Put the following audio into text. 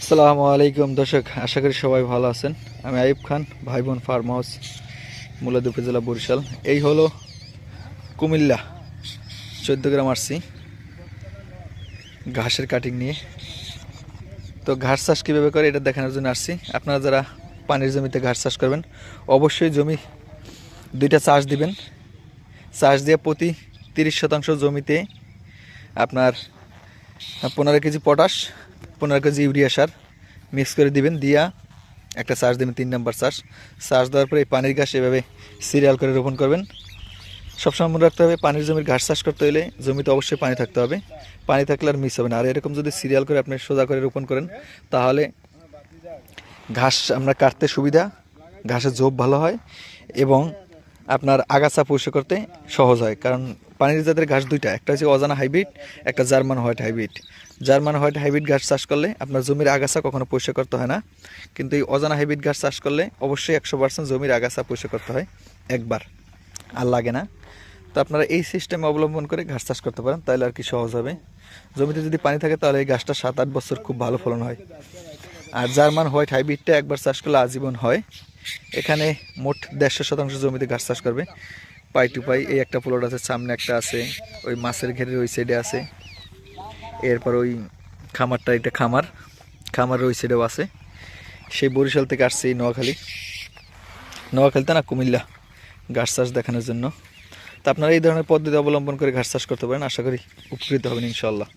আসসালামু আলাইকুম দর্শক, আশা করি সবাই ভালো আছেন। আমি আইয়ুব খান, ভাই বোন ফার্ম হাউস, মুলাদ উপজেলা, বরিশাল। এই হলো কুমিল্লা 14 গ্রাম আসছি ঘাসের কাটিং নিয়ে। তো ঘাস চাষ কীভাবে করে এটা দেখানোর জন্য আসছি। আপনারা যারা পানির জমিতে ঘাস চাষ করবেন, অবশ্যই জমি দুইটা চাষ দিবেন। চাষ দিয়ে প্রতি 30% জমিতে আপনার 15 কেজি পটাশ, 15 কেজি ইউরিয়া সার মিক্স করে দিবেন। দিয়া একটা চাষ দেবেন, 3 নম্বর চাষ। চাষ দেওয়ার পরে এই পানির ঘাস এভাবে সিরিয়াল করে রোপণ করবেন। সবসময় মনে রাখতে হবে, পানির জমির ঘাস চাষ করতে হলে জমিতে অবশ্যই পানি থাকতে হবে। পানি থাকলে আর মিস হবে না। আর এরকম যদি সিরিয়াল করে আপনি সোজা করে রোপণ করেন, তাহলে ঘাস আমরা কাটতে সুবিধা, ঘাসের ঝোপ ভালো হয় এবং আপনার আগাছা পরিষ্কার করতে সহজ হয়। কারণ পানির জাতের ঘাস দুইটা, একটা হচ্ছে অজানা হাইব্রিড, একটা German white hybrid. German white hybrid ঘাস চাষ করলে আপনার জমির আগাছা কখনো পরিষ্কার করতে হয় না, কিন্তু এই অজানা হাইব্রিড ঘাস চাষ করলে অবশ্যই 100% জমির আগাছা পরিষ্কার করতে হয় একবার, আর লাগে না। তো আপনারা এই সিস্টেম অবলম্বন করে ঘাস চাষ করতে পারেন, তাহলে আর কি সহজ হবে। জমিতে যদি পানি থাকে তাহলে এই ঘাসটা 7-8 বছর খুব ভালো ফলন হয়। আর জার্মান হোয়াইট হাইব্রিডটা একবার চাষ করলে আজীবন হয়। এখানে মোট 150% জমিতে ঘাস চাষ করবে, পাই টু পাই। এই একটা প্লট আছে, সামনে একটা আছে, ওই মাছের ঘেরের ওই সাইডে আছে। এরপর ওই খামারটা, এটা খামারের ওই সাইডেও আছে। সেই বরিশাল থেকে আসছে এই নোয়াখালীতে না, কুমিল্লা, ঘাস চাষ দেখানোর জন্য। তো আপনারা এই ধরনের পদ্ধতি অবলম্বন করে ঘাস চাষ করতে পারেন, আশা করি উপকৃত হবেন ইনশাল্লাহ।